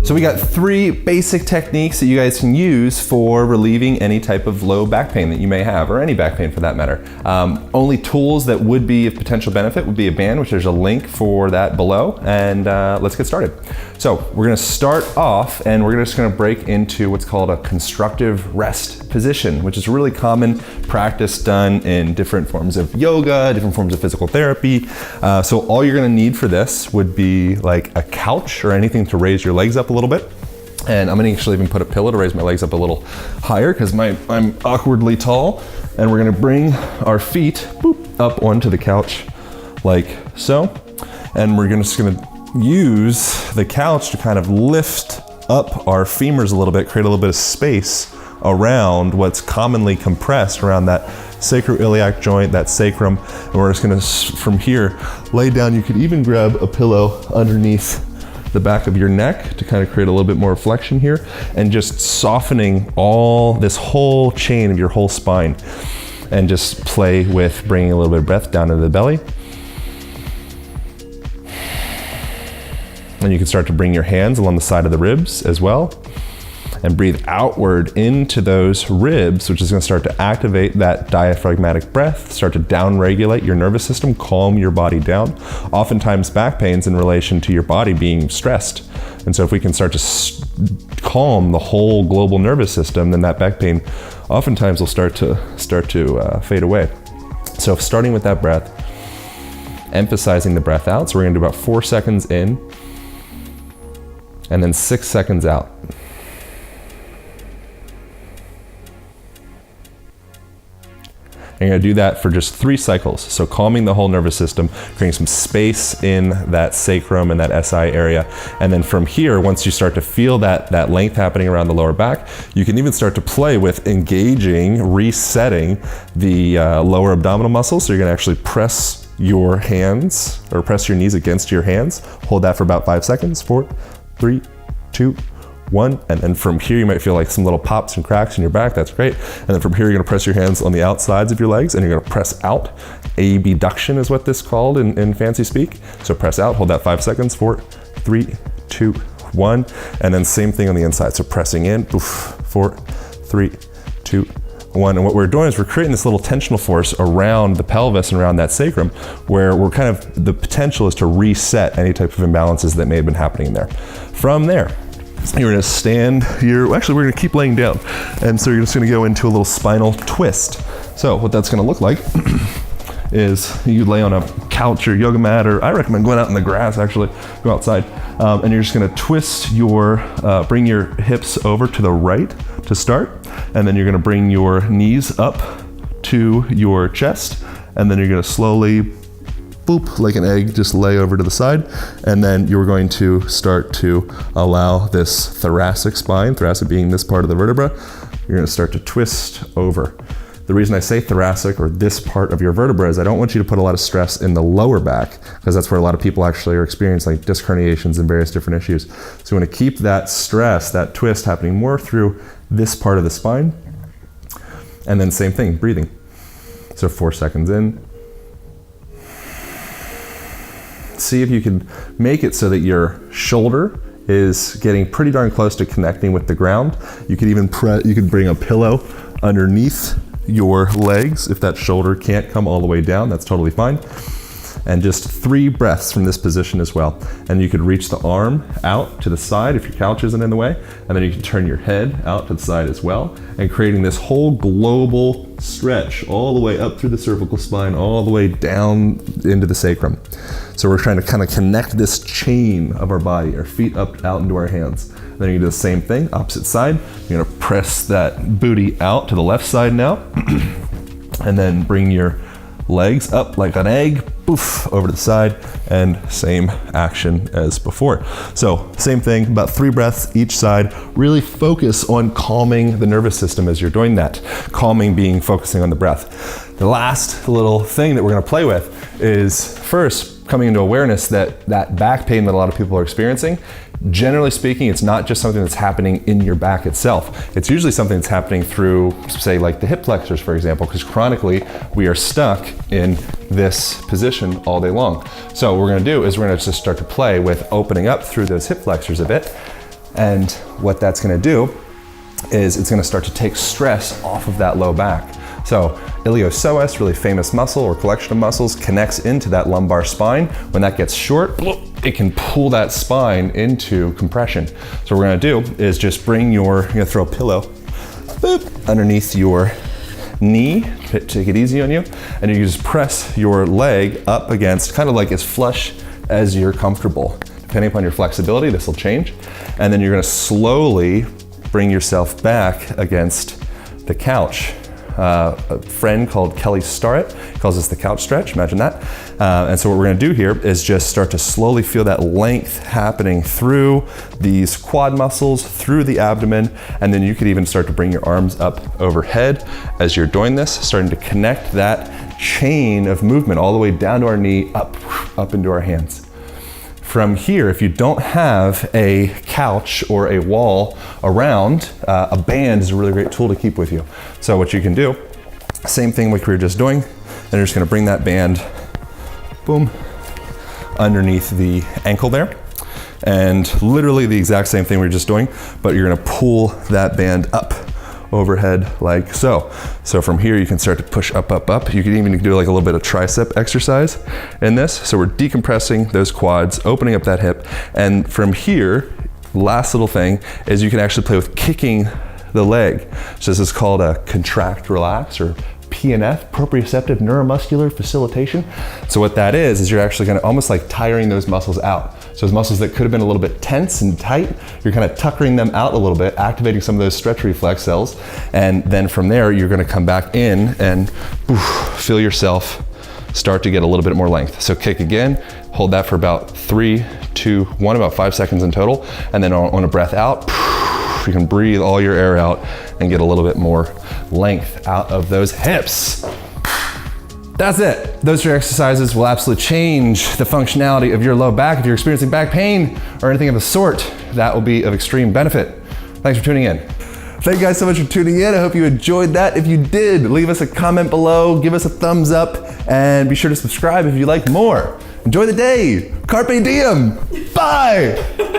So we got 3 basic techniques that you guys can use for relieving any type of low back pain that you may have, or any back pain for that matter. Only tools that would be of potential benefit would be a band, which there's a link for that below, and let's get started. So we're gonna start off and we're just gonna break into what's called a constructive rest position, which is a really common practice done in different forms of yoga, different forms of physical therapy. So all you're gonna need for this would be like a couch or anything to raise your legs up a little bit. And I'm gonna actually even put a pillow to raise my legs up a little higher because I'm awkwardly tall. And we're gonna bring our feet up onto the couch like so. And we're just gonna use the couch to kind of lift up our femurs a little bit, create a little bit of space around what's commonly compressed around that sacroiliac joint, that sacrum. And we're just gonna, from here, lay down. You could even grab a pillow underneath the back of your neck to kind of create a little bit more flexion here, and just softening all this whole chain of your whole spine, and just play with bringing a little bit of breath down into the belly. And you can start to bring your hands along the side of the ribs as well, and breathe outward into those ribs, which is going to start to activate that diaphragmatic breath, start to down-regulate your nervous system, calm your body down. Oftentimes back pain's in relation to your body being stressed. And so if we can start to calm the whole global nervous system, then that back pain oftentimes will start to fade away. So starting with that breath, emphasizing the breath out. So we're going to do about 4 seconds in, and then 6 seconds out. And you're gonna do that for just 3 cycles. So calming the whole nervous system, creating some space in that sacrum and that SI area. And then from here, once you start to feel that length happening around the lower back, you can even start to play with engaging, resetting the lower abdominal muscles. So you're gonna actually press your hands, or press your knees against your hands. Hold that for about 5 seconds. 4, 3, 2, 1, and then from here you might feel like some little pops and cracks in your back. That's great. And then from here you're going to press your hands on the outsides of your legs, and you're going to press out. Abduction is what this is called in fancy speak. So press out, hold that 5 seconds. 4, 3, 2, 1, and then same thing on the inside. So pressing in, 4, 3, 2, 1. And what we're doing is we're creating this little tensional force around the pelvis and around that sacrum, where we're kind of, the potential is to reset any type of imbalances that may have been happening there. From there, you're gonna stand here. Actually, we're gonna keep laying down. And so you're just gonna go into a little spinal twist. So what that's gonna look like is you lay on a couch or yoga mat, or I recommend going out in the grass, actually, go outside. And you're just gonna twist bring your hips over to the right to start. And then you're gonna bring your knees up to your chest. And then you're gonna slowly, boop, like an egg, just lay over to the side. And then you're going to start to allow this thoracic spine, thoracic being this part of the vertebra, you're gonna start to twist over. The reason I say thoracic, or this part of your vertebra, is I don't want you to put a lot of stress in the lower back, because that's where a lot of people actually are experiencing like disc herniations and various different issues. So you wanna keep that stress, that twist happening more through this part of the spine. And then same thing, breathing. So 4 seconds in. See if you can make it so that your shoulder is getting pretty darn close to connecting with the ground. You could even you could bring a pillow underneath your legs if that shoulder can't come all the way down. That's totally fine. And just 3 breaths from this position as well. And you could reach the arm out to the side if your couch isn't in the way, and then you can turn your head out to the side as well, and creating this whole global stretch all the way up through the cervical spine, all the way down into the sacrum. So we're trying to kind of connect this chain of our body, our feet up, out into our hands. And then you can do the same thing, opposite side. You're gonna press that booty out to the left side now, and then bring your legs up like an egg, poof, over to the side, and same action as before. So same thing, about 3 breaths each side. Really focus on calming the nervous system as you're doing that. Calming being focusing on the breath. The last little thing that we're gonna play with is first coming into awareness that that back pain that a lot of people are experiencing, generally speaking, it's not just something that's happening in your back itself. It's usually something that's happening through, say, like the hip flexors, for example, because chronically we are stuck in this position all day long. So what we're gonna do is we're gonna just start to play with opening up through those hip flexors a bit, And what that's gonna do is it's gonna start to take stress off of that low back. So iliopsoas, really famous muscle or collection of muscles, connects into that lumbar spine. When that gets short, it can pull that spine into compression. So what we're gonna do is just bring you're gonna throw a pillow underneath your knee, take it easy on you, and you just press your leg up against, kind of like as flush as you're comfortable. Depending upon your flexibility, this will change. And then you're gonna slowly bring yourself back against the couch. A friend called Kelly Starrett calls this the couch stretch, imagine that. And so what we're gonna do here is just start to slowly feel that length happening through these quad muscles, through the abdomen, and then you could even start to bring your arms up overhead as you're doing this, starting to connect that chain of movement all the way down to our knee, up into our hands. From here, if you don't have a couch or a wall around, a band is a really great tool to keep with you. So what you can do, same thing like we were just doing, and you're just gonna bring that band, boom, underneath the ankle there. And literally the exact same thing we were just doing, but you're gonna pull that band up overhead like so. So from here you can start to push up, up, up. You can even do like a little bit of tricep exercise in this. So we're decompressing those quads, opening up that hip. And from here, last little thing is you can actually play with kicking the leg. So this is called a contract relax, or PNF, proprioceptive neuromuscular facilitation. So what that is you're actually gonna almost like tiring those muscles out. So those muscles that could have been a little bit tense and tight, you're kind of tuckering them out a little bit, activating some of those stretch reflex cells. And then from there, you're gonna come back in and feel yourself start to get a little bit more length. So kick again, hold that for about 3, 2, 1, about 5 seconds in total. And then on a breath out, you can breathe all your air out and get a little bit more length out of those hips. That's it. Those 3 exercises will absolutely change the functionality of your low back. If you're experiencing back pain or anything of the sort, that will be of extreme benefit. Thanks for tuning in. Thank you guys so much for tuning in. I hope you enjoyed that. If you did, leave us a comment below, give us a thumbs up, and be sure to subscribe if you like more. Enjoy the day. Carpe diem. Bye.